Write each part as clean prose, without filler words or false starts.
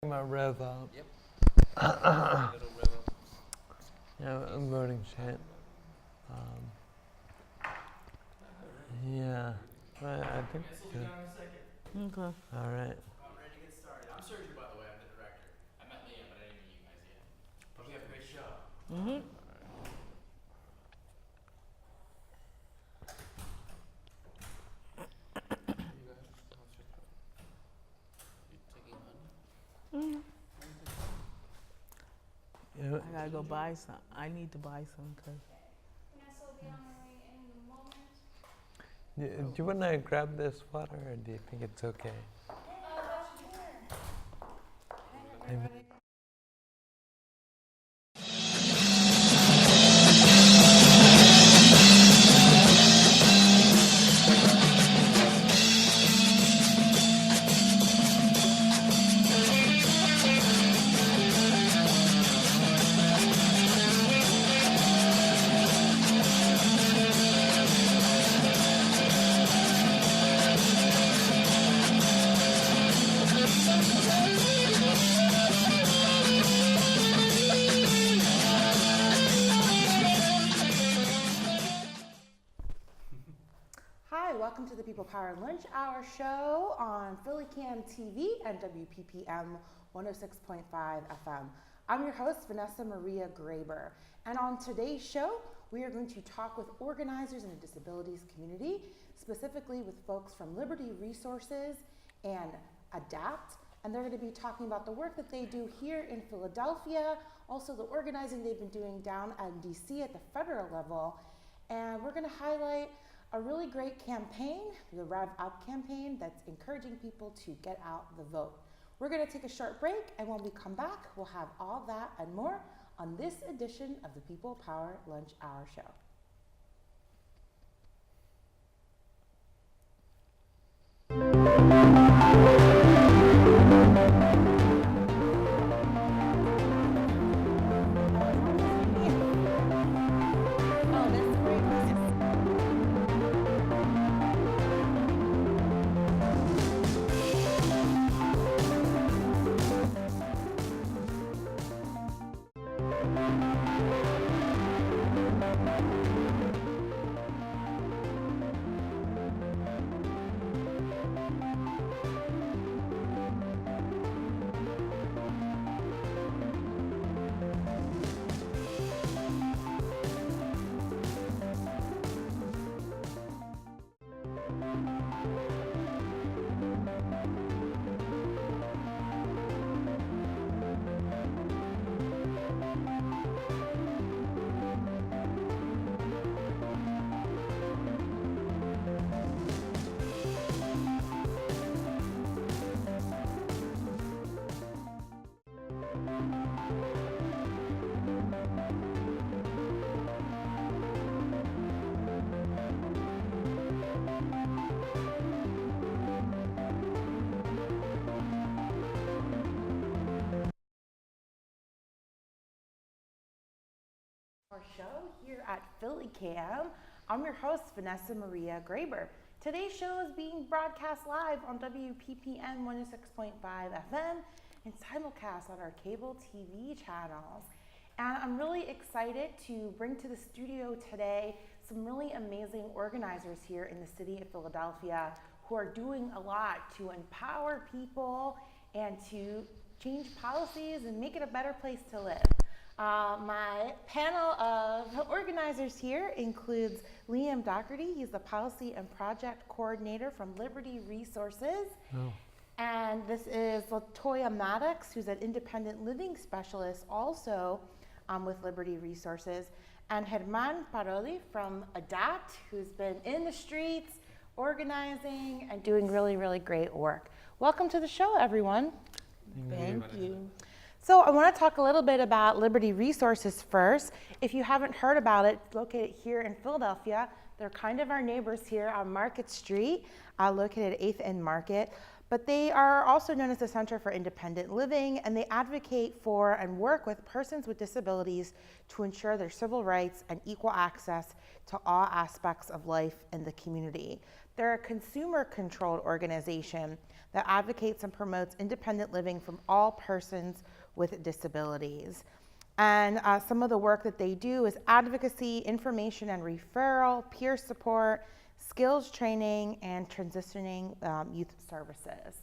About rev up. Yep. Yeah, I'm voting shit. Yeah, I think. Okay. All right. I'm ready to get started. I'm Sergio, by the way. I'm the director. I met Liam, but I didn't meet you guys yet. Hope you have a great show. Mm-hmm. Yeah, I gotta go buy some. I need to buy some because Vanessa will be on her way in a moment. do you want to grab this water, or do you think it's okay? Maybe- Hi, welcome to the People Power Lunch Hour show on Philly Cam TV and WPPM 106.5 FM. I'm your host, Vanessa Maria Graber, and on today's show, we are going to talk with organizers in the disabilities community, specifically with folks from Liberty Resources and Adapt, and they're going to be talking about the work that they do here in Philadelphia, also the organizing they've been doing down in DC at the federal level, and we're going to highlight a really great campaign, the Rev Up campaign, that's encouraging people to get out the vote. We're going to take a short break, and when we come back, we'll have all that and more on this edition of the People Power Lunch Hour show. Oh, that's great. Our show here at Philly Cam. I'm your host, Vanessa Maria Graber. Today's show is being broadcast live on WPPM 106.5 FM and simulcast on our cable TV channels. And I'm really excited to bring to the studio today some really amazing organizers here in the city of Philadelphia who are doing a lot to empower people and to change policies and make it a better place to live. My panel of organizers here includes Liam Dougherty. He's the Policy and Project Coordinator from Liberty Resources. Oh. And this is LaToya Maddox, who's an independent living specialist also with Liberty Resources. And Parodi from Adapt, who's been in the streets, organizing, and doing really, really great work. Welcome to the show, everyone. thank you. So I want to talk a little bit about Liberty Resources first. If you haven't heard about it, it's located here in Philadelphia. They're kind of our neighbors here on Market Street, located at 8th and Market. But they are also known as the Center for Independent Living, and they advocate for and work with persons with disabilities to ensure their civil rights and equal access to all aspects of life in the community. They're a consumer-controlled organization that advocates and promotes independent living from all persons with disabilities. And some of the work that they do is advocacy, information and referral, peer support, skills training, and transitioning youth services.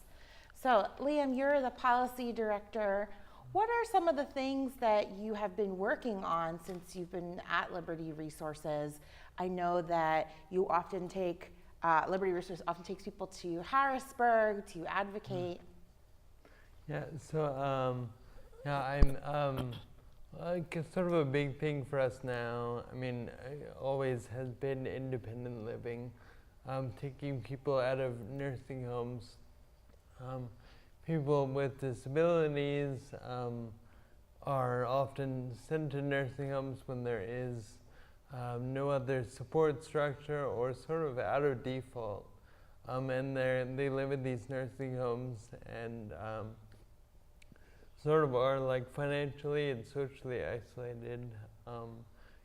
So Liam, you're the policy director. What are some of the things that you have been working on since you've been at Liberty Resources? I know that you often take, Liberty Resources often takes people to Harrisburg to advocate. Yeah, so I'm it's sort of a big thing for us now. I mean, it always has been independent living, taking people out of nursing homes. People with disabilities are often sent to nursing homes when there is no other support structure or sort of out of default. And they live in these nursing homes and sort of are like financially and socially isolated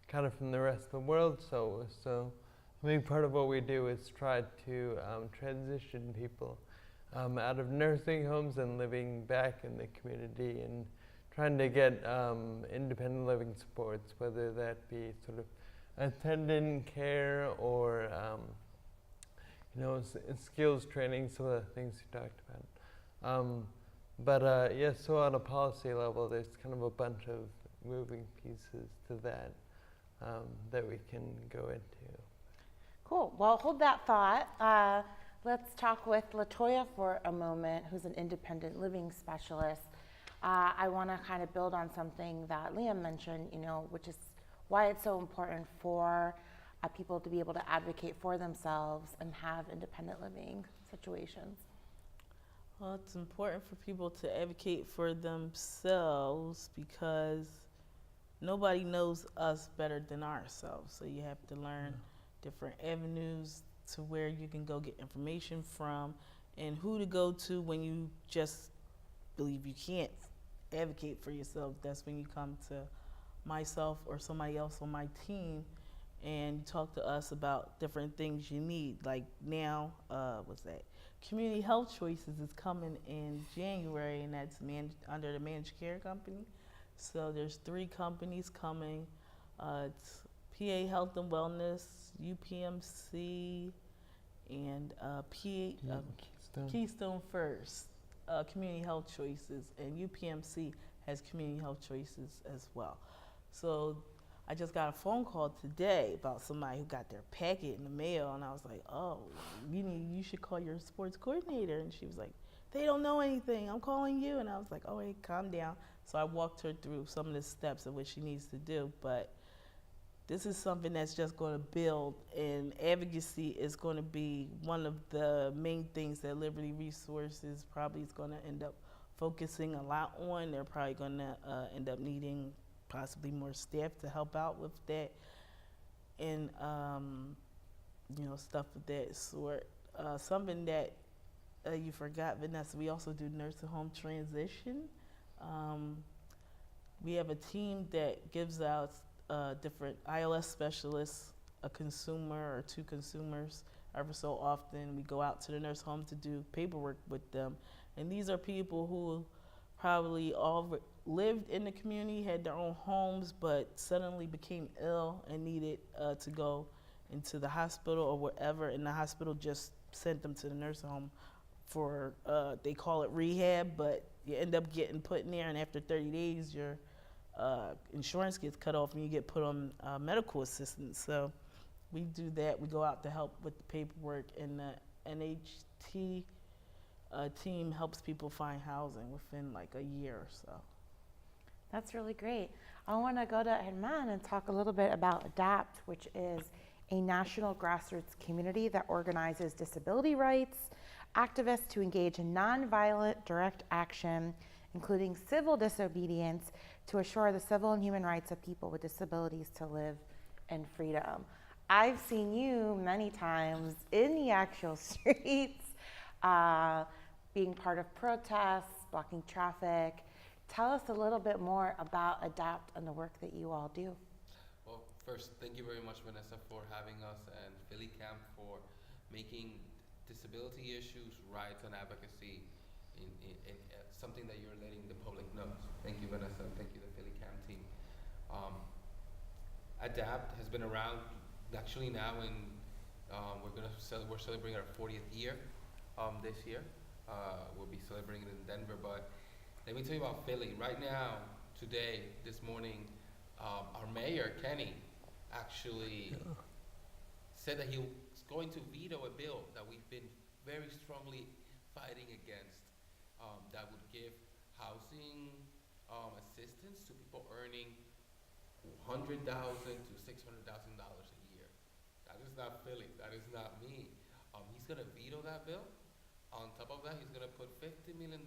kind of from the rest of the world. So a big part of what we do is try to transition people out of nursing homes and living back in the community and trying to get independent living supports, whether that be sort of attendant care or skills training, some of the things you talked about. But yeah, so on a policy level, there's kind of a bunch of moving pieces to that that we can go into. Cool. Well, hold that thought. Let's talk with LaToya for a moment, who's an independent living specialist. I want to kind of build on something that Liam mentioned, which is why it's so important for people to be able to advocate for themselves and have independent living situations. Well, it's important for people to advocate for themselves because nobody knows us better than ourselves. So you have to learn different avenues to where you can go get information from and who to go to when you just believe you can't advocate for yourself. That's when you come to myself or somebody else on my team and you talk to us about different things you need. Like now, Community Health Choices is coming in January, and that's under the managed care company. So there's 3 companies coming. It's PA Health and Wellness, UPMC, and Keystone First, Community Health Choices, and UPMC has Community Health Choices as well. So I just got a phone call today about somebody who got their packet in the mail, and I was like, oh, you should call your sports coordinator. And she was like, they don't know anything, I'm calling you. And I was like, oh, wait, calm down. So I walked her through some of the steps of what she needs to do. But this is something that's just going to build, and advocacy is going to be one of the main things that Liberty Resources probably is going to end up focusing a lot on. They're probably going to end up needing possibly more staff to help out with that, and stuff of that sort. Something that you forgot, Vanessa, we also do nursing home transition. We have a team that gives out different ILS specialists, a consumer or 2 consumers. Every so often we go out to the nurse home to do paperwork with them, and these are people who probably all lived in the community, had their own homes, but suddenly became ill and needed to go into the hospital or whatever, and the hospital just sent them to the nursing home for, they call it rehab, but you end up getting put in there, and after 30 days, your insurance gets cut off and you get put on medical assistance. So we do that. We go out to help with the paperwork, and the NHT team helps people find housing within like a year or so. That's really great. I want to go to Herman and talk a little bit about ADAPT, which is a national grassroots community that organizes disability rights activists to engage in nonviolent direct action, including civil disobedience, to assure the civil and human rights of people with disabilities to live in freedom. I've seen you many times in the actual streets being part of protests, blocking traffic. Tell us a little bit more about ADAPT and the work that you all do. Well, first, thank you very much, Vanessa, for having us, and Philly Camp for making disability issues, rights, and advocacy in something that you're letting the public know. So thank you, Vanessa, and thank you, the Philly Camp team. ADAPT has been around actually now, and we're celebrating our 40th year this year. We'll be celebrating it in Denver, but let me tell you about Philly. Right now, today, this morning, our mayor, Kenny, actually said that he was going to veto a bill that we've been very strongly fighting against, that would give housing assistance to people earning $100,000 to $600,000 a year. That is not Philly. That is not me. He's going to veto that bill. On top of that, he's going to put $50 million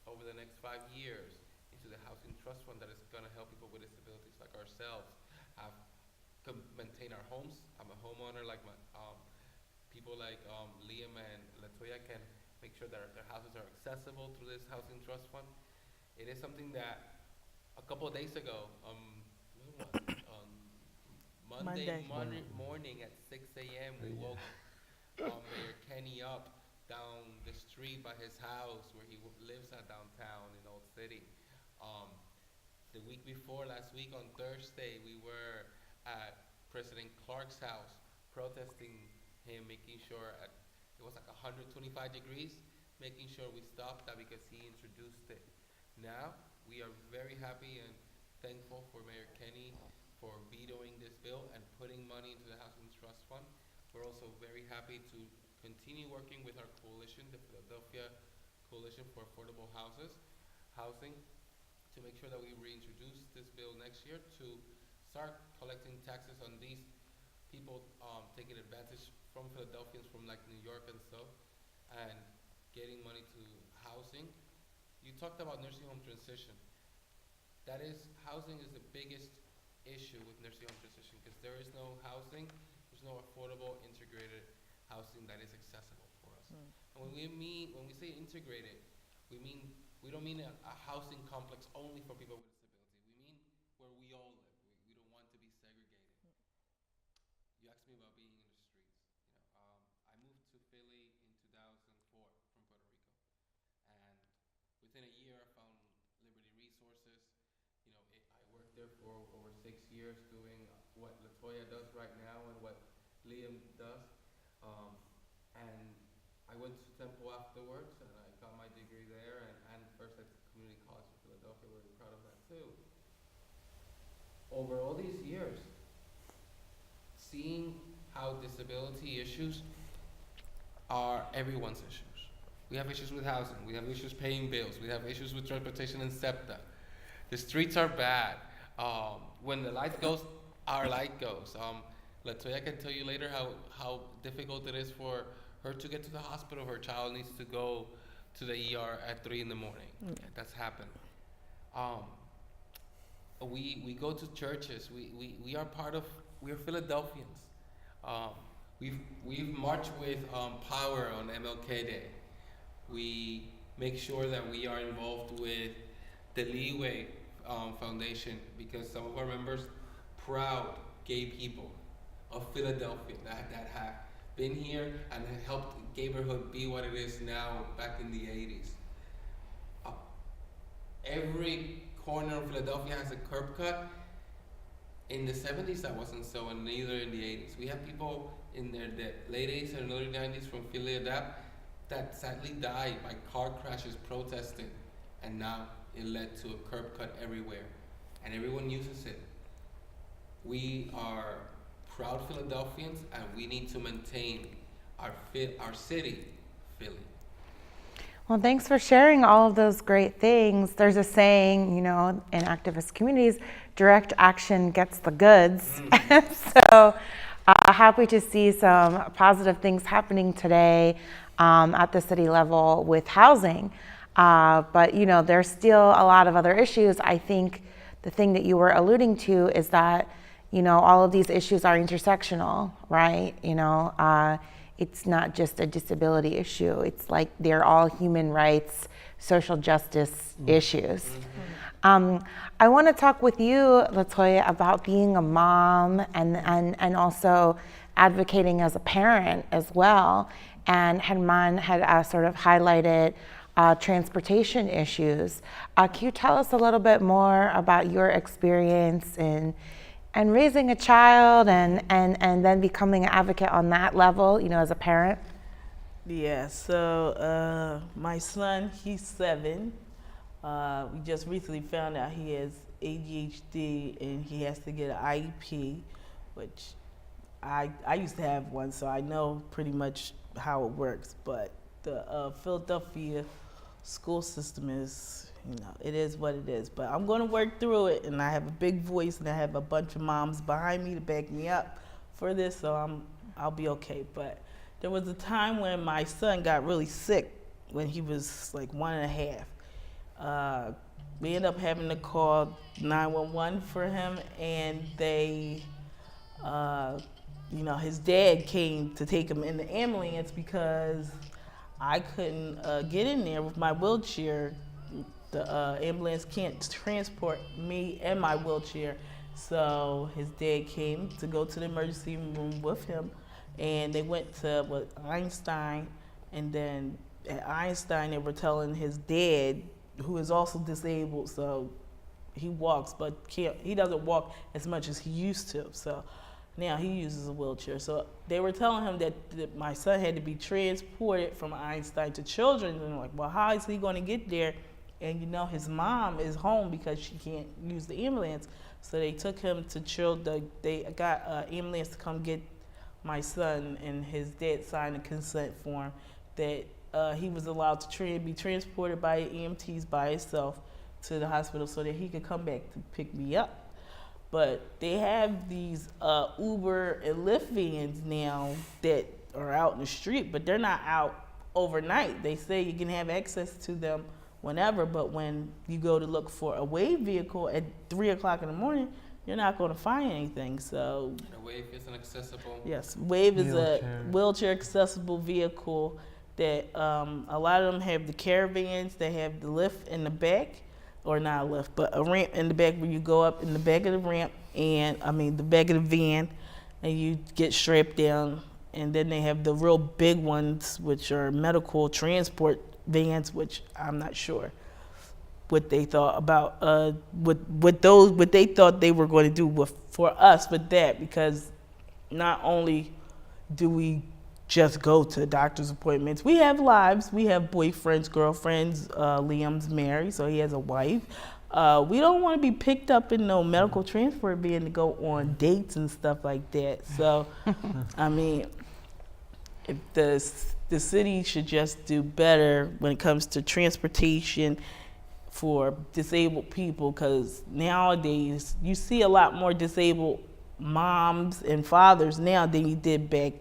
over the next 5 years into the Housing Trust Fund that is going to help people with disabilities like ourselves maintain our homes. I'm a homeowner, like my people like Liam and LaToya can make sure that their houses are accessible through this Housing Trust Fund. It is something that a couple of days ago, Monday morning at 6 a.m. we woke Mayor Kenny up down the street by his house where he lives at downtown in Old City. The week before, last week on Thursday, we were at President Clark's house protesting him, making sure it was like 125 degrees, making sure we stopped that because he introduced it. Now, we are very happy and thankful for Mayor Kenny for vetoing this bill and putting money into the Housing Trust Fund. We're also very happy to continue working with our coalition, the Philadelphia Coalition for Affordable Housing, to make sure that we reintroduce this bill next year to start collecting taxes on these people taking advantage from Philadelphians from like New York and so, and getting money to housing. You talked about nursing home transition. Housing is the biggest issue with nursing home transition because there is no housing, there's no affordable integrated housing that is accessible for us. And when we say integrated, we don't mean a housing complex only for people with disability. We mean where we all live. We don't want to be segregated. You asked me about being in the streets. I moved to Philly in 2004 from Puerto Rico, and within a year I found Liberty Resources. I worked there for over 6 years doing what LaToya does right now and what Liam does. And I went to Temple afterwards, and I got my degree there, and first at Community College in Philadelphia. We're really proud of that too. Over all these years, seeing how disability issues are everyone's issues. We have issues with housing, we have issues paying bills, we have issues with transportation and SEPTA. The streets are bad. When the light goes, our light goes. LaToya can tell you later how difficult it is for her to get to the hospital. Her child needs to go to the ER at 3 in the morning. That's happened. We go to churches. We are Philadelphians. We've marched with Power on MLK Day. We make sure that we are involved with the Leeway Foundation because some of our members, proud gay people of Philadelphia that have been here and helped neighborhood be what it is now back in the 80s. Every corner of Philadelphia has a curb cut. In the 70s that wasn't so, and neither in the 80s. We have people in the late 80s and early 90s from Philly ADAPT that sadly died by car crashes protesting, and now it led to a curb cut everywhere, and everyone uses it. We are proud Philadelphians, and we need to maintain our city, Philly. Well, thanks for sharing all of those great things. There's a saying, in activist communities, direct action gets the goods. So happy to see some positive things happening today at the city level with housing. But, there's still a lot of other issues. I think the thing that you were alluding to is that, all of these issues are intersectional, right? it's not just a disability issue. It's like they're all human rights, social justice issues. I want to talk with you, LaToya, about being a mom and also advocating as a parent as well. And Herman had sort of highlighted transportation issues. Can you tell us a little bit more about your experience and raising a child and then becoming an advocate on that level, you know, as a parent? Yeah, so my son, he's 7. We just recently found out he has ADHD and he has to get an IEP, which I used to have one, so I know pretty much how it works. But the Philadelphia school system is, you know, it is what it is. But I'm going to work through it, and I have a big voice, and I have a bunch of moms behind me to back me up for this, so I'll be okay. But there was a time when my son got really sick when he was like 1.5. We ended up having to call 911 for him, and they, you know, his dad came to take him in the ambulance because I couldn't get in there with my wheelchair. The ambulance can't transport me and my wheelchair. So his dad came to go to the emergency room with him, and they went to Einstein, and then at Einstein they were telling his dad, who is also disabled, so he walks, but he doesn't walk as much as he used to. So now he uses a wheelchair. So they were telling him that my son had to be transported from Einstein to Children's, and I'm like, well, how is he going to get there? And you know, his mom is home because she can't use the ambulance. So they took him to Children's. They got an ambulance to come get my son, and his dad signed a consent form that he was allowed to be transported by EMTs by himself to the hospital so that he could come back to pick me up. But they have these Uber and Lyft vans now that are out in the street, but they're not out overnight. They say you can have access to them whenever, but when you go to look for a Wave vehicle at 3 o'clock in the morning, you're not going to find anything. So A Wave isn't accessible. yes, Wave is a wheelchair accessible vehicle that a lot of them have the caravans. They have the lift in the back, or not a lift, but a ramp in the back where you go up in the back of the ramp, and the back of the van, and you get strapped down. And then they have the real big ones, which are medical transport vans, which I'm not sure what they thought about what they thought they were going to do for us with that, because not only do we just go to doctor's appointments, we have lives, we have boyfriends, girlfriends. Liam's married, so he has a wife. We don't want to be picked up in no medical transport van to go on dates and stuff like that. So I mean, if the city should just do better when it comes to transportation for disabled people, because nowadays you see a lot more disabled moms and fathers now than you did back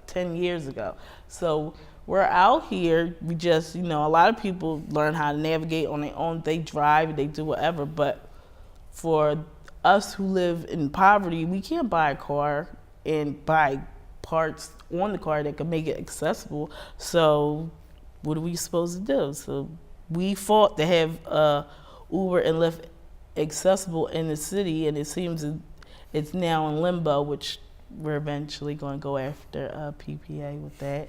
10 years ago. So we're out here, we just, a lot of people learn how to navigate on their own. They drive, they do whatever, but for us who live in poverty, we can't buy a car and buy parts on the car that can make it accessible. So what are we supposed to do? So we fought to have Uber and Lyft accessible in the city, and it seems it's now in limbo, which we're eventually going to go after PPA with that.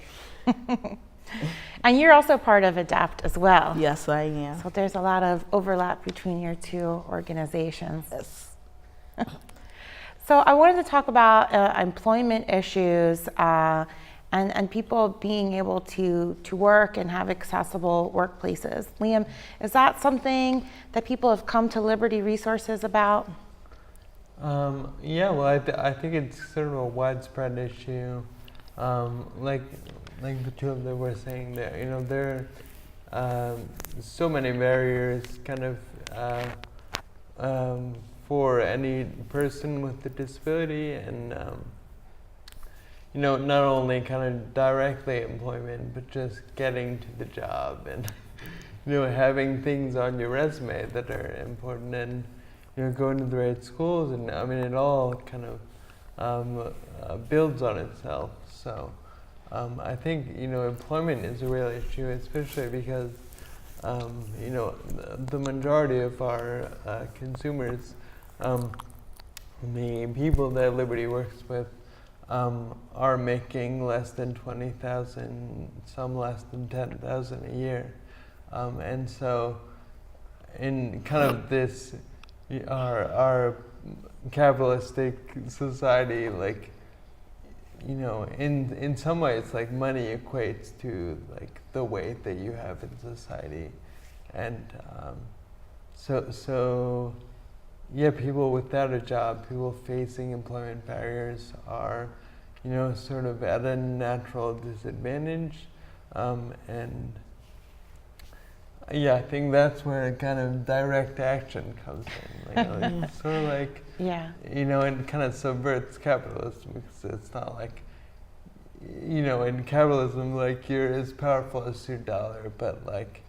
And you're also part of ADAPT as well. Yes, I am. So there's a lot of overlap between your two organizations. Yes. So I wanted to talk about employment issues and people being able to work and have accessible workplaces. Liam, is that something that people have come to Liberty Resources about? Yeah, well, I think it's sort of a widespread issue. Like the two of them were saying, that there are so many barriers, kind of, for any person with a disability, and not only kind of directly employment, but just getting to the job and having things on your resume that are important, and going to the right schools, and I mean it all kind of builds on itself. So I think, employment is a real issue, especially because, the majority of our consumers, the people that Liberty works with, are making less than 20,000, some less than 10,000 a year. And so in kind of this, our capitalistic society, like, in some ways, like, money equates to like the weight that you have in society. And so yeah, people without a job, people facing employment barriers are, sort of at a natural disadvantage. And yeah, I think that's where kind of direct action comes in. Like, sort of like, Yeah. and kind of subverts capitalism, because it's not like, in capitalism, like, you're as powerful as your dollar, but like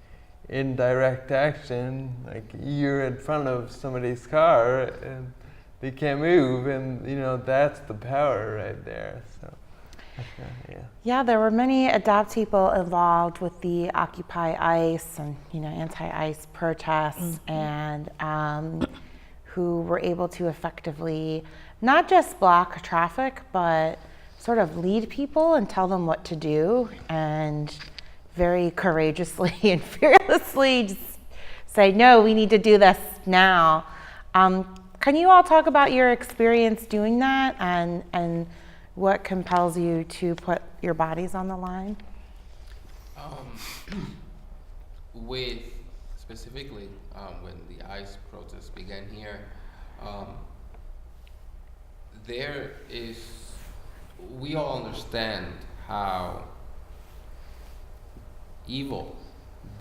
in direct action, like, you're in front of somebody's car and they can't move, and that's the power right there. So yeah. Yeah, there were many ADAPT people involved with the Occupy ICE and anti-ICE protests, and who were able to effectively not just block traffic, but sort of lead people and tell them what to do, and very courageously and fearlessly just say, no, we need to do this now. Can you all talk about your experience doing that, and what compels you to put your bodies on the line? With specifically when the ICE protests began here, we all understand how evil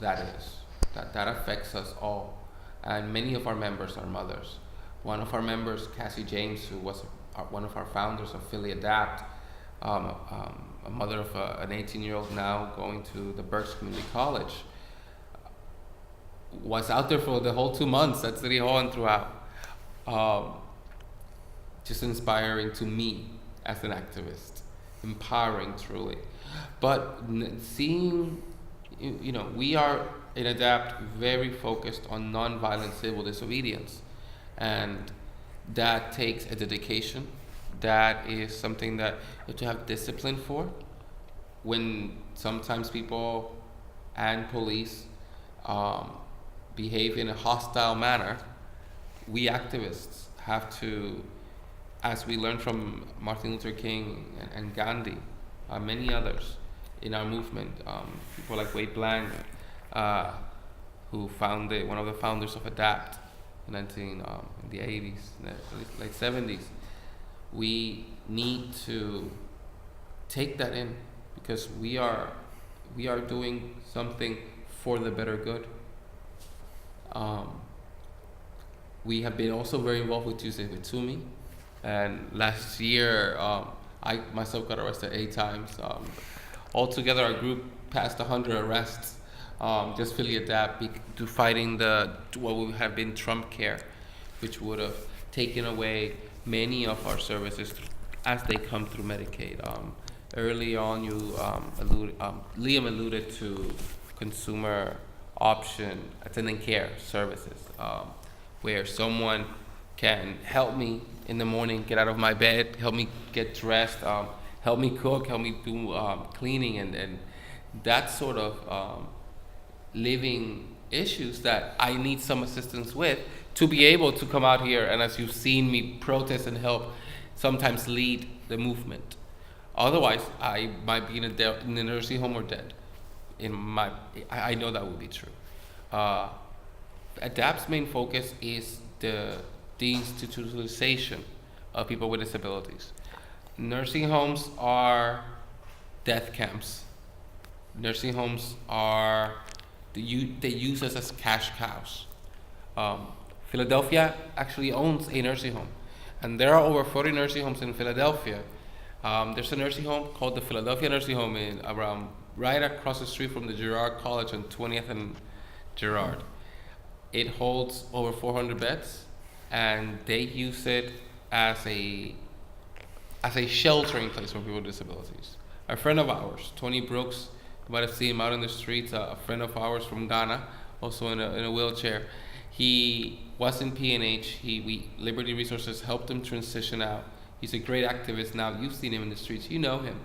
that is, that affects us all, and many of our members are mothers. One of our members, Cassie James, who was one of our founders of Philly Adapt, a mother of an 18-year-old now going to the Berks Community College, was out there for the whole 2 months at City Hall and throughout. Just inspiring to me as an activist, empowering truly. But seeing, we are in ADAPT very focused on nonviolent civil disobedience, and that takes a dedication. That is something that you have to have discipline for. When sometimes people and police behave in a hostile manner, we activists have to, as we learned from Martin Luther King and Gandhi, many others in our movement, people like Wade Bland, who founded, one of the founders of ADAPT in the 80s, late 70s. We need to take that in, because we are doing something for the better good. We have been also very involved with Tuesday with Tumi, and last year I myself got arrested 8 times. Altogether, our group passed 100 arrests, just Philly Adapt to fighting what would have been Trump Care, which would have taken away many of our services as they come through Medicaid. Early on, Liam alluded to consumer option attendant care services, where someone can help me in the morning, get out of my bed, help me get dressed, help me cook, help me do cleaning, and that sort of living issues that I need some assistance with to be able to come out here and, as you've seen me protest and help, sometimes lead the movement. Otherwise, I might be in a nursing home or dead. I know that would be true. ADAPT's main focus is the deinstitutionalization of people with disabilities. Nursing homes are death camps. Nursing homes they use us as cash cows. Philadelphia actually owns a nursing home, and there are over 40 nursing homes in Philadelphia. There's a nursing home called the Philadelphia Nursing Home right across the street from the Girard College on 20th and Girard. It holds over 400 beds, and they use it as a sheltering place for people with disabilities. a friend of ours, Tony Brooks. You might have seen him out in the streets. A friend of ours from Ghana, also in a wheelchair. He was in PNH. Liberty Resources helped him transition out. He's a great activist now. You've seen him in the streets. You know him.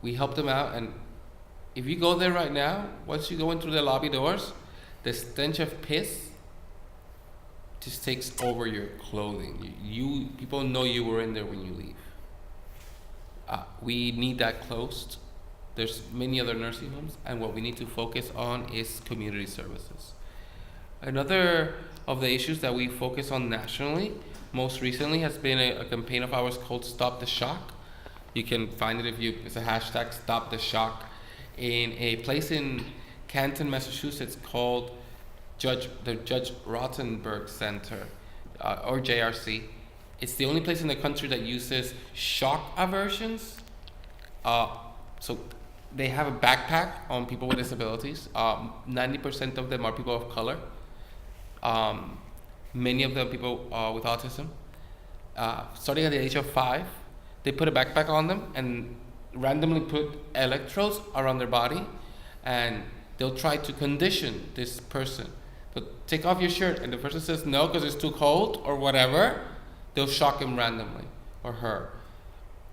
We helped him out, and if you go there right now, once you go in through the lobby doors, the stench of piss just takes over your clothing. People know you were in there when you leave. We need that closed. There's many other nursing homes, and what we need to focus on is community services. Another of the issues that we focus on nationally, most recently, has been a campaign of ours called Stop the Shock. You can find it it's a hashtag, Stop the Shock, in a place in Canton, Massachusetts called the Judge Rottenberg Center, or JRC. It's the only place in the country that uses shock aversions. So they have a backpack on people with disabilities. 90% of them are people of color. Many of them people with autism. Starting at the age of 5, they put a backpack on them and randomly put electrodes around their body, and they'll try to condition this person. They'll take off your shirt, and the person says no because it's too cold or whatever. They'll shock him randomly, or her.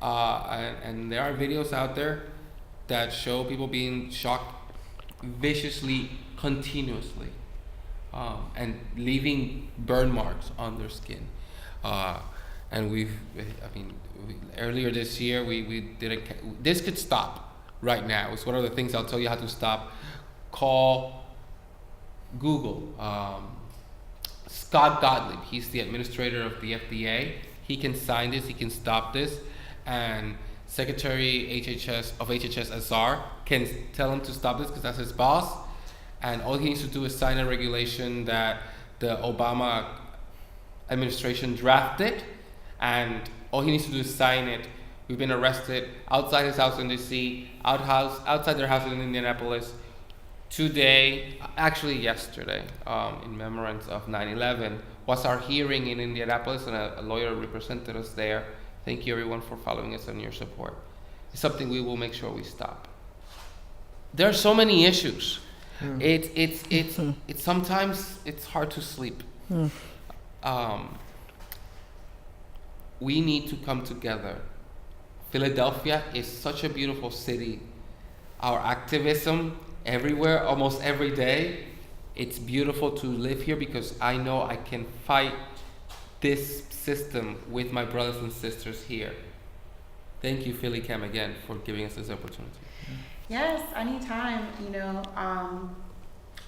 And there are videos out there that show people being shocked viciously, continuously, and leaving burn marks on their skin. And earlier this year, we did this could stop right now. It's one of the things I'll tell you how to stop. Call Google. Scott Gottlieb, he's the administrator of the FDA. He can sign this, he can stop this, and Secretary of HHS Azar can tell him to stop this because that's his boss, and all he needs to do is sign a regulation that the Obama administration drafted, and all he needs to do is sign it. We've been arrested outside his house in DC, outside their house in Indianapolis, yesterday, in remembrance of 9/11, was our hearing in Indianapolis, and a lawyer represented us there. Thank you everyone for following us and your support. It's something we will make sure we stop. There are so many issues. It's sometimes it's hard to sleep. We need to come together. Philadelphia is such a beautiful city. Our activism everywhere, almost every day. It's beautiful to live here because I know I can fight this system with my brothers and sisters here. Thank you, Philly Cam, again, for giving us this opportunity. Yes, anytime.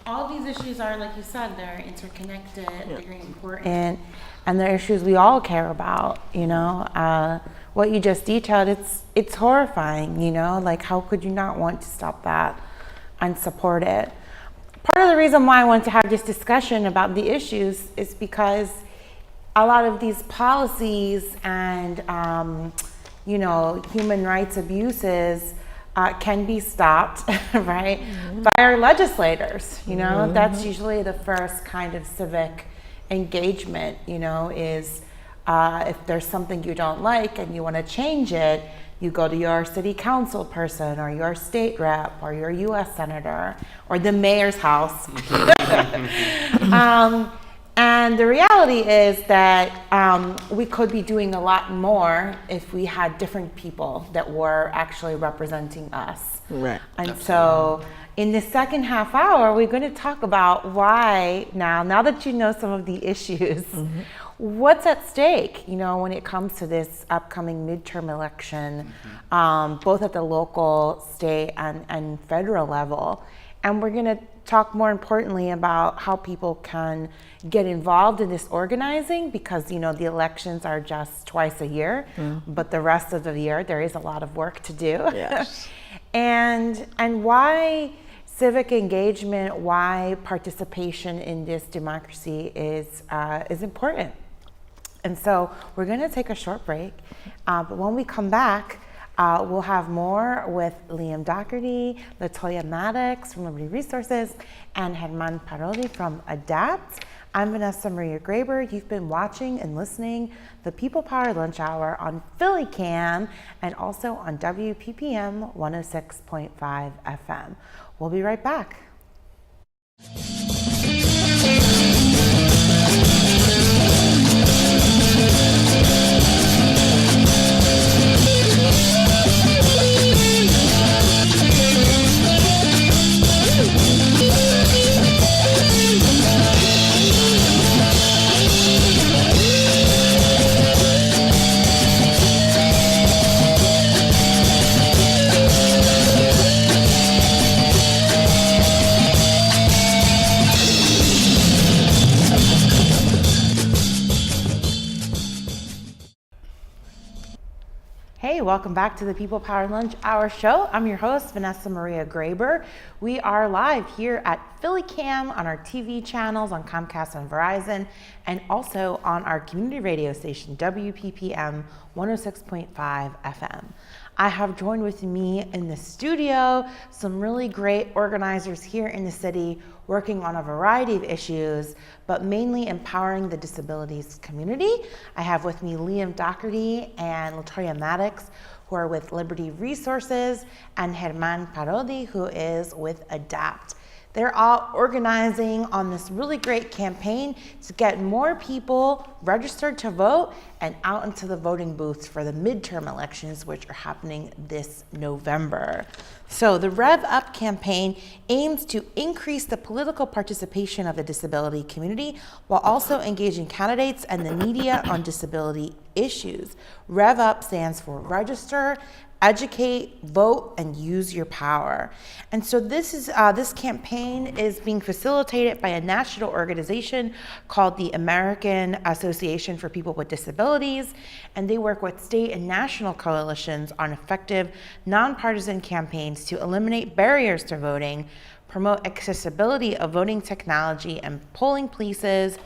All these issues are, like you said, they're interconnected, very important, and they're issues we all care about. What you just detailed, it's horrifying. Like, how could you not want to stop that and support it? Part of the reason why I want to have this discussion about the issues is because a lot of these policies and human rights abuses can be stopped, right, by our legislators. That's usually the first kind of civic engagement. Is if there's something you don't like and you want to change it, you go to your city council person or your state rep or your U.S. senator or the mayor's house. And the reality is that we could be doing a lot more if we had different people that were actually representing us. Right. And so in the second half hour, we're going to talk about why now that you know some of the issues, what's at stake, when it comes to this upcoming midterm election, both at the local, state, and federal level. And we're going to talk more importantly about how people can get involved in this organizing because, the elections are just twice a year, but the rest of the year there is a lot of work to do. Yes. and why civic engagement, why participation in this democracy is important. And so we're going to take a short break, but when we come back, we'll have more with Liam Dougherty, LaToya Maddox from Liberty Resources, and Germán Parodi from ADAPT I'm Vanessa Maria Graber. You've been watching and listening the People Power Lunch Hour on Philly Cam and also on WPPM 106.5 FM. We'll be right back. Hey, welcome back to the People Power Lunch Hour show. I'm your host, Vanessa Maria Graber. We are live here at Philly Cam on our TV channels on Comcast and Verizon, and also on our community radio station, WPPM 106.5 FM. I have joined with me in the studio some really great organizers here in the city working on a variety of issues, but mainly empowering the disabilities community. I have with me Dougherty and LaToya Maddox, who are with Liberty Resources, and Parodi, who is with ADAPT. They're all organizing on this really great campaign to get more people registered to vote and out into the voting booths for the midterm elections, which are happening this November. So the Rev Up campaign aims to increase the political participation of the disability community while also engaging candidates and the media on disability issues. Rev Up stands for register, educate, vote, and use your power. And so this campaign is being facilitated by a national organization called the American Association for People with Disabilities, and they work with state and national coalitions on effective, nonpartisan campaigns to eliminate barriers to voting, promote accessibility of voting technology and polling places,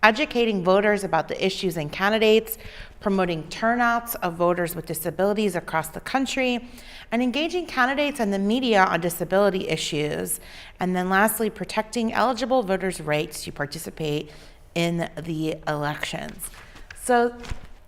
educating voters about the issues and candidates, promoting turnouts of voters with disabilities across the country, and engaging candidates and the media on disability issues. And then lastly, protecting eligible voters' rights to participate in the elections. So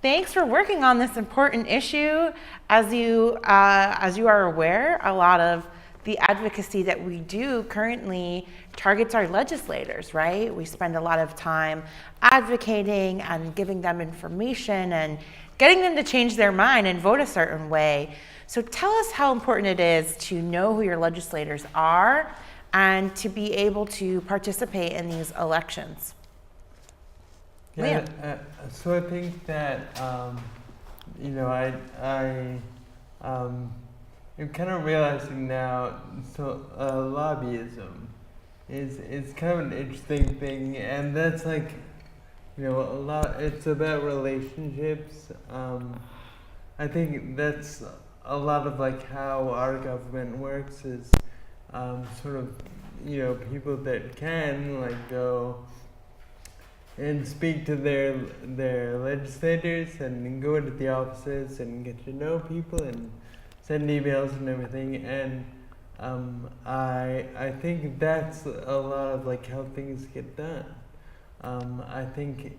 thanks for working on this important issue. As you are aware, a lot of the advocacy that we do currently targets our legislators, right? We spend a lot of time advocating and giving them information and getting them to change their mind and vote a certain way. So tell us how important it is to know who your legislators are and to be able to participate in these elections. Yeah, so I think that, I'm kind of realizing now, so lobbyism is kind of an interesting thing, and that's like, it's about relationships. I think that's a lot of like how our government works is sort of, people that can like go and speak to their legislators and go into the offices and get to know people and send emails and everything, and I think that's a lot of like how things get done. I think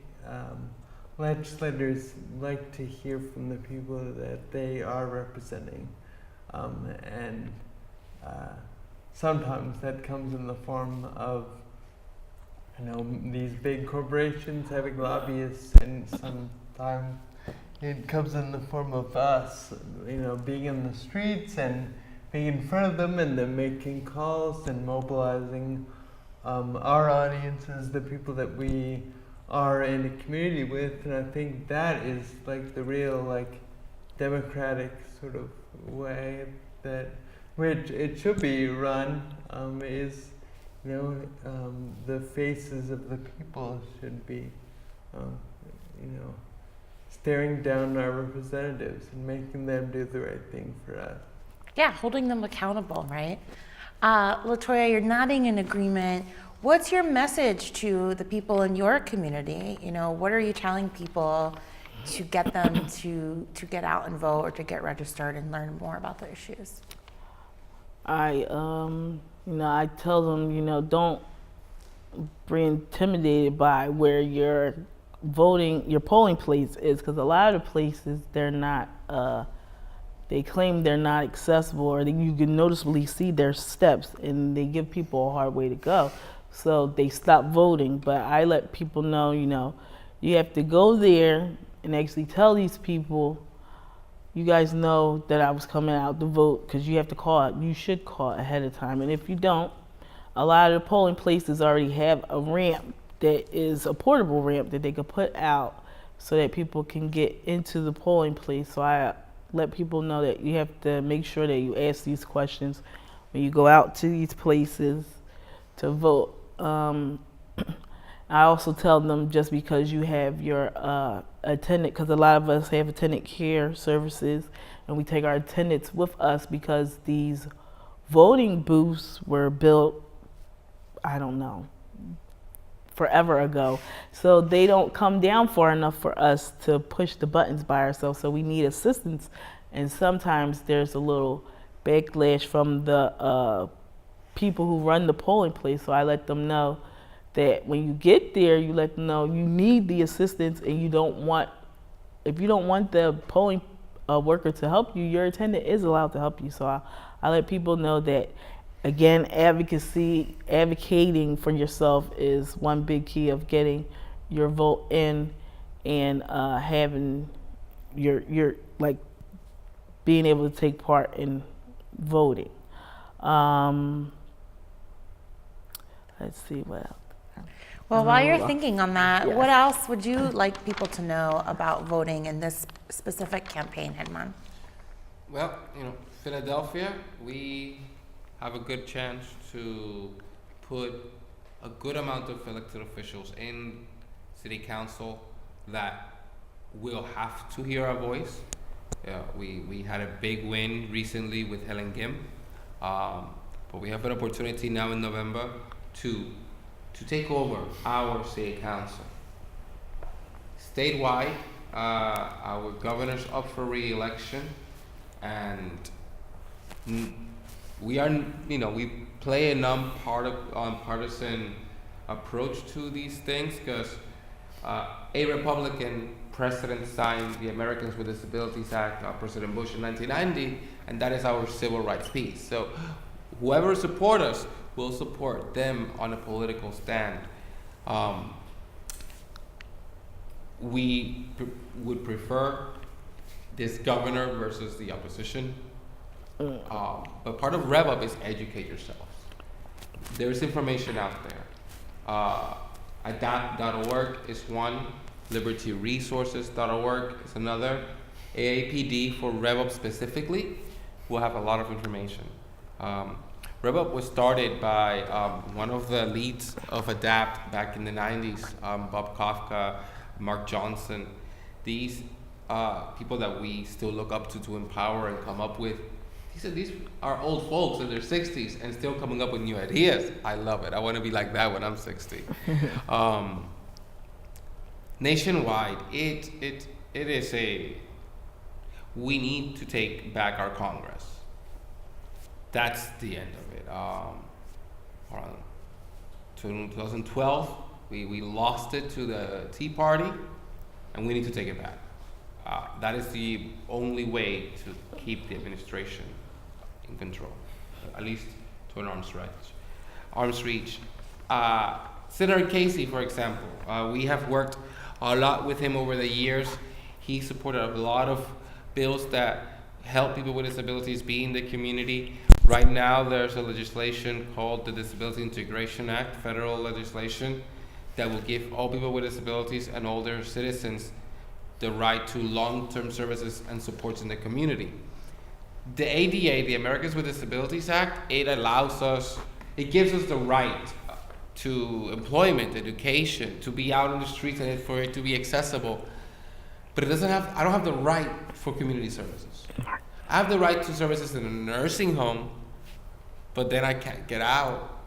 legislators like to hear from the people that they are representing, and sometimes that comes in the form of these big corporations having lobbyists, and sometimes it comes in the form of us, being in the streets and being in front of them and then making calls and mobilizing our audiences, the people that we are in a community with. And I think that is like the real like democratic sort of way that which it should be run, is the faces of the people should be staring down our representatives and making them do the right thing for us. Yeah, holding them accountable, right? LaToya, you're nodding in agreement. What's your message to the people in your community? What are you telling people to get them to get out and vote or to get registered and learn more about the issues? I tell them, don't be intimidated by where your polling place is, because a lot of the places they're not. They claim they're not accessible, or that you can noticeably see their steps, and they give people a hard way to go. So they stop voting. But I let people know, you have to go there and actually tell these people, you guys know that I was coming out to vote, because you have to call it. You should call ahead of time. And if you don't, a lot of the polling places already have a ramp that is a portable ramp that they could put out so that people can get into the polling place. So I let people know that you have to make sure that you ask these questions when you go out to these places to vote. I also tell them, just because you have your attendant, because a lot of us have attendant care services, and we take our attendants with us, because these voting booths were built, I don't know, forever ago. So they don't come down far enough for us to push the buttons by ourselves. So we need assistance. And sometimes there's a little backlash from the people who run the polling place. So I let them know that when you get there, you let them know you need the assistance, and if you don't want the polling worker to help you, your attendant is allowed to help you. So I let people know that, again, advocating for yourself is one big key of getting your vote in, and having your like being able to take part in voting. Let's see what else. Well, while you're thinking on that, Yes. what else would you like people to know about voting in this specific campaign, Hedman? Well, Philadelphia, we have a good chance to put a good amount of elected officials in city council that will have to hear our voice. We had a big win recently with Helen Gim, but we have an opportunity now in November to take over our city council. Statewide, our governor's up for re-election, and we play a non-partisan approach to these things, because a Republican president signed the Americans with Disabilities Act, President Bush, in 1990, and that is our civil rights piece. So whoever supports us will support them on a political stand. We would prefer this governor versus the opposition. But part of Rev Up is educate yourselves. There's information out there. Adapt.org is one. LibertyResources.org is another. AAPD for Rev Up specifically will have a lot of information. Rev Up was started by one of the leads of Adapt back in the 90s, Bob Kafka, Mark Johnson. These people that we still look up to empower and come up with. These are old folks in their 60s and still coming up with new ideas. I love it. I want to be like that when I'm 60. Nationwide, it is we need to take back our Congress. That's the end of it. In 2012, we lost it to the Tea Party, and we need to take it back. That is the only way to keep the administration in control, at least to an arm's reach. Senator Casey, for example, we have worked a lot with him over the years. He supported a lot of bills that help people with disabilities be in the community. Right now, there's a legislation called the Disability Integration Act, federal legislation, that will give all people with disabilities and all their citizens the right to long-term services and supports in the community. The ADA, the Americans with Disabilities Act, it gives us the right to employment, education, to be out on the streets and for it to be accessible. But I don't have the right for community services. I have the right to services in a nursing home, but then I can't get out.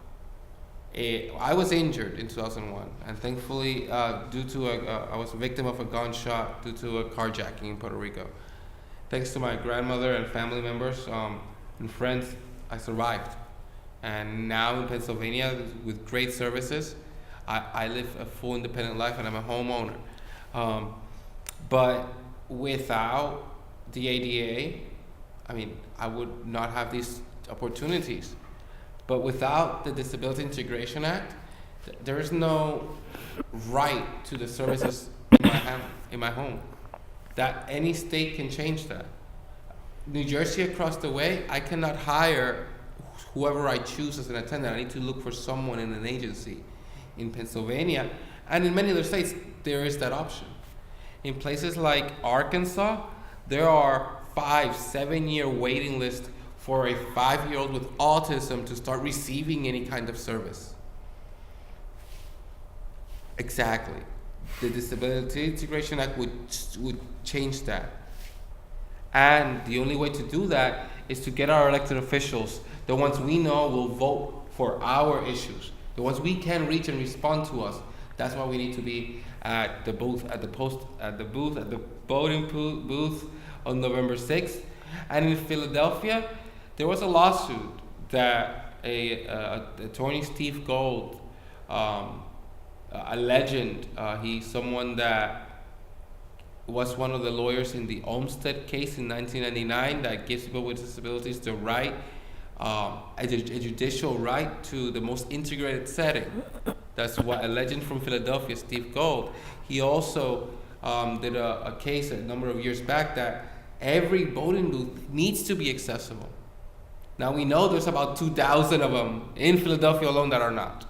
I was injured in 2001, and thankfully, I was a victim of a gunshot due to a carjacking in Puerto Rico. Thanks to my grandmother and family members and friends, I survived. And now in Pennsylvania, with great services, I live a full independent life and I'm a homeowner. But without the ADA, I mean, I would not have these opportunities. But without the Disability Integration Act, there is no right to the services in my home. That any state can change that. New Jersey across the way, I cannot hire whoever I choose as an attendant. I need to look for someone in an agency. In Pennsylvania, and in many other states, there is that option. In places like Arkansas, there are 5-7 year waiting list for a 5-year-old with autism to start receiving any kind of service. Exactly. The Disability Integration Act would change that. And the only way to do that is to get our elected officials, the ones we know will vote for our issues, the ones we can reach and respond to us. That's why we need to be at the booth, at the voting booth on November 6th. And in Philadelphia, there was a lawsuit that attorney Steve Gold, a legend, he's someone that was one of the lawyers in the Olmsted case in 1999 that gives people with disabilities the right, a judicial right to the most integrated setting. That's what a legend from Philadelphia, Steve Gold. He also did a case a number of years back that every voting booth needs to be accessible. Now we know there's about 2,000 of them in Philadelphia alone that are not.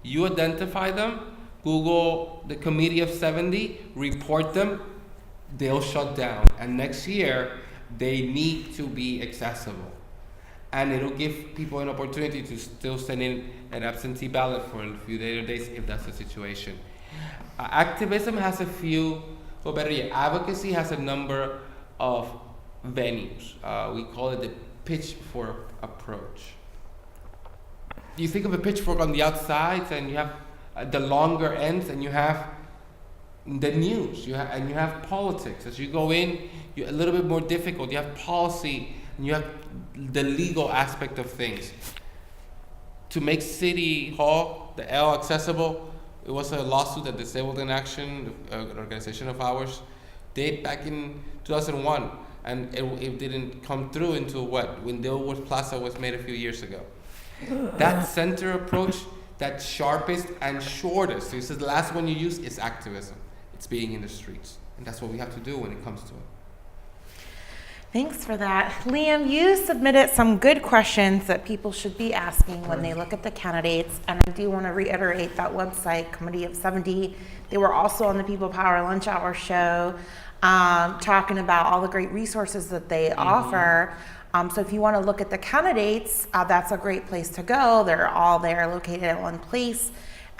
You identify them, Google the Committee of 70, report them, they'll shut down. And next year, they need to be accessible. And it'll give people an opportunity to still send in an absentee ballot for a few later days if that's the situation. Activism has a few, well, better yet, advocacy has a number of venues. We call it the pitchfork approach. You think of a pitchfork on the outsides, and you have the longer ends, and you have the news, and you have politics. As you go in, you're a little bit more difficult. You have policy, and you have the legal aspect of things. To make City Hall, the L, accessible, it was a lawsuit that Disabled in Action, an organization of ours, did back in 2001, and it didn't come through until when Dilworth Plaza was made a few years ago. That center approach, that sharpest and shortest, this is the last one you use, is activism. It's being in the streets. And that's what we have to do when it comes to it. Thanks for that. Liam, you submitted some good questions that people should be asking when they look at the candidates. And I do want to reiterate that website, Committee of 70. They were also on the People Power Lunch Hour show, talking about all the great resources that they offer. So if you want to look at the candidates, that's a great place to go. They're all there, located at one place.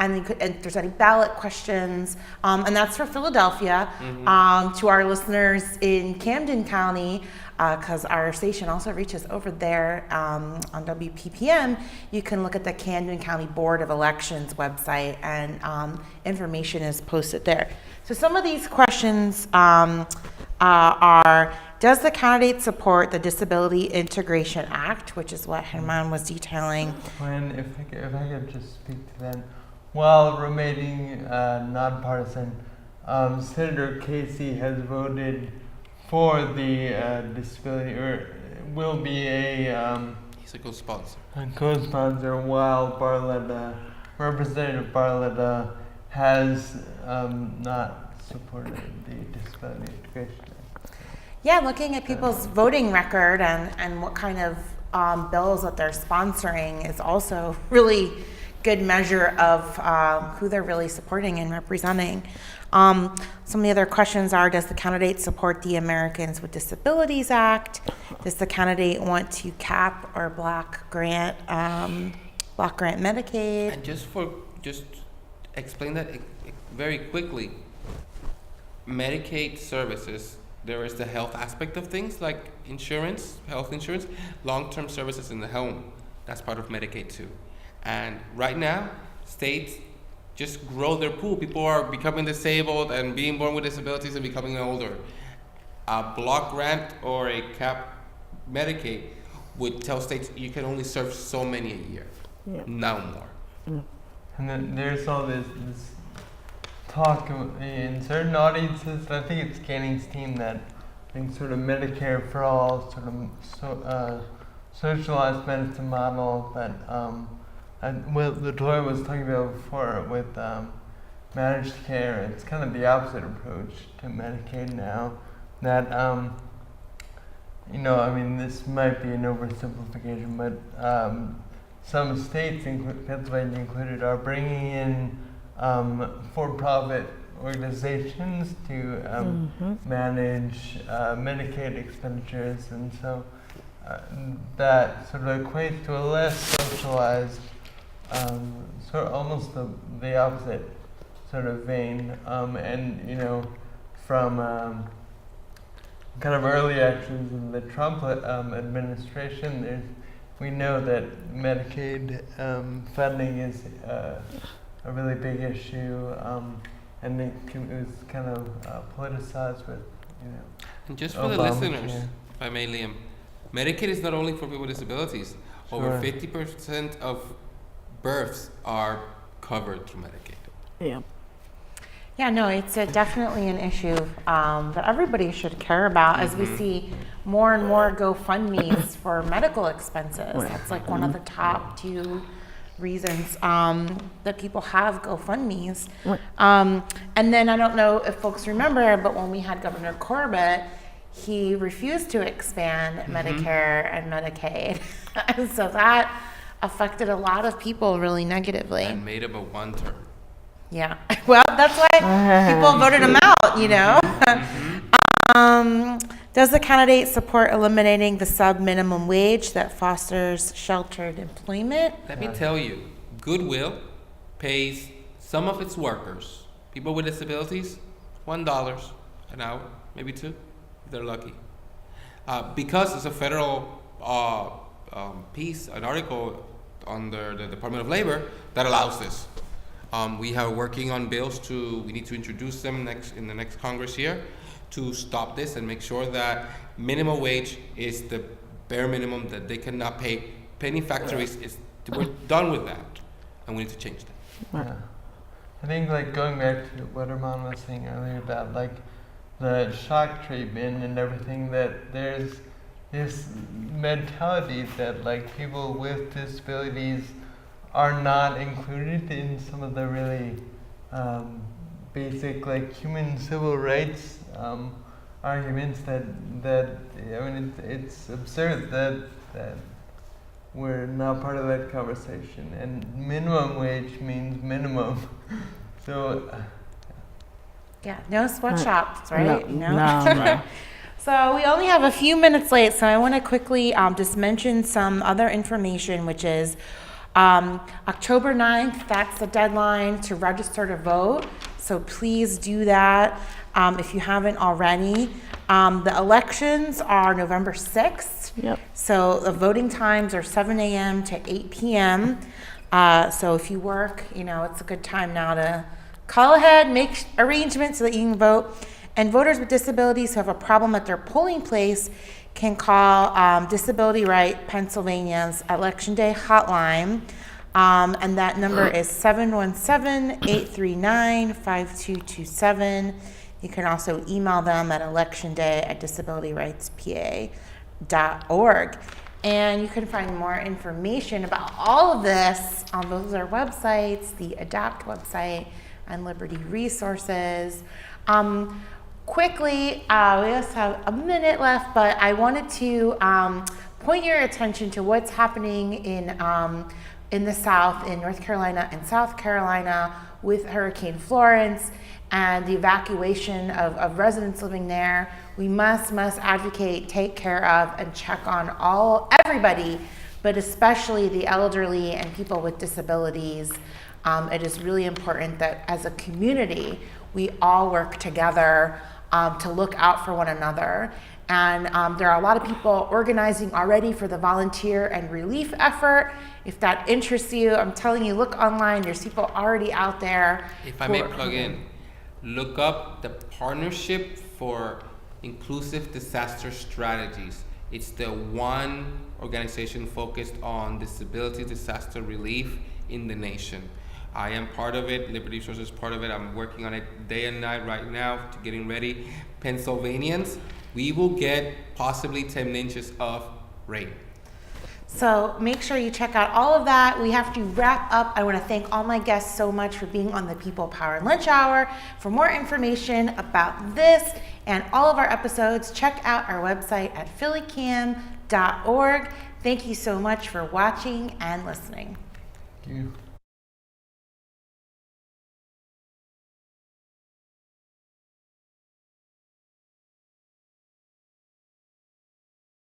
And if there's any ballot questions, and that's for Philadelphia. To our listeners in Camden County, because our station also reaches over there on WPPM, you can look at the Camden County Board of Elections website, and information is posted there. So some of these questions are, does the candidate support the Disability Integration Act, which is what Herman was detailing? And if I could just speak to that. While remaining nonpartisan, Senator Casey has voted for the disability, or will be He's a co-sponsor. Co-sponsor, while Representative Barletta has not supported the Disability Integration Act. Yeah, looking at people's voting record and what kind of bills that they're sponsoring is also really good measure of who they're really supporting and representing. Some of the other questions are, does the candidate support the Americans with Disabilities Act? Does the candidate want to cap or block grant Medicaid? And just explain that very quickly. Medicaid services, there is the health aspect of things like insurance, health insurance, long-term services in the home. That's part of Medicaid too. And right now, states just grow their pool. People are becoming disabled and being born with disabilities and becoming older. A block grant or a cap Medicaid would tell states you can only serve so many a year, no more. and then there's all this talk in certain audiences. I think it's gaining steam that I think sort of Medicare for all, sort of socialized medicine model that what LaToya was talking about before with managed care. It's kind of the opposite approach to Medicaid now. That I mean, this might be an oversimplification, but some states, Pennsylvania included, are bringing in for-profit organizations to manage Medicaid expenditures, and so that sort of equates to a less socialized, sort of almost the opposite sort of vein, and from kind of early actions in the Trump administration, we know that Medicaid funding is a really big issue, and it was kind of politicized with, And just for the listeners, if I may, Liam, Medicaid is not only for people with disabilities. Sure. Over 50% of births are covered through Medicaid. Yeah. Yeah, no, it's definitely an issue that everybody should care about as we see more and more GoFundMes for medical expenses. That's like one of the top two reasons that people have GoFundMes. And then I don't know if folks remember, but when we had Governor Corbett, he refused to expand Medicare and Medicaid. And so that affected a lot of people really negatively. And made him a one term. Yeah, well, that's why people voted him out, Does the candidate support eliminating the sub-minimum wage that fosters sheltered employment? Let me tell you, Goodwill pays some of its workers, people with disabilities, $1 an hour, maybe $2, if they're lucky. Because it's a federal piece, an article under the Department of Labor that allows this. We are working on bills we need to introduce them in the next Congress year to stop this and make sure that minimum wage is the bare minimum that they cannot pay. Penny factories, we're done with that, and we need to change that. Yeah. I think going back to what Armand was saying earlier about the shock treatment and everything, that there's this mentality that people with disabilities are not included in some of the really basic human civil rights arguments that I mean it's absurd that we're not part of that conversation, and minimum wage means minimum. So Yeah, no sweatshops, right? No. Right. So we only have a few minutes late, so I want to quickly just mention some other information, which is October 9th, that's the deadline to register to vote. So please do that if you haven't already. The elections are November 6th. Yep. So the voting times are 7 a.m. to 8 p.m. So if you work, it's a good time now to call ahead, make arrangements so that you can vote. And voters with disabilities who have a problem at their polling place can call Disability Right Pennsylvania's Election Day hotline, and that number is 717-839-5227. You can also email them at electionday@disabilityrightspa.org. And you can find more information about all of this on both of their websites, the ADAPT website and Liberty Resources. Quickly, we just have a minute left, but I wanted to point your attention to what's happening in the South, in North Carolina and South Carolina with Hurricane Florence and the evacuation of residents living there. We must advocate, take care of, and check on everybody, but especially the elderly and people with disabilities. It is really important that as a community, we all work together to look out for one another. And there are a lot of people organizing already for the volunteer and relief effort. If that interests you, I'm telling you, look online. There's people already out there. If I may plug in, look up the Partnership for Inclusive Disaster Strategies. It's the one organization focused on disability disaster relief in the nation. I am part of it. Liberty Source is part of it. I'm working on it day and night right now to getting ready. Pennsylvanians, we will get possibly 10 inches of rain. So make sure you check out all of that. We have to wrap up. I want to thank all my guests so much for being on the People Power Lunch Hour. For more information about this and all of our episodes, check out our website at phillycam.org. Thank you so much for watching and listening. Thank you.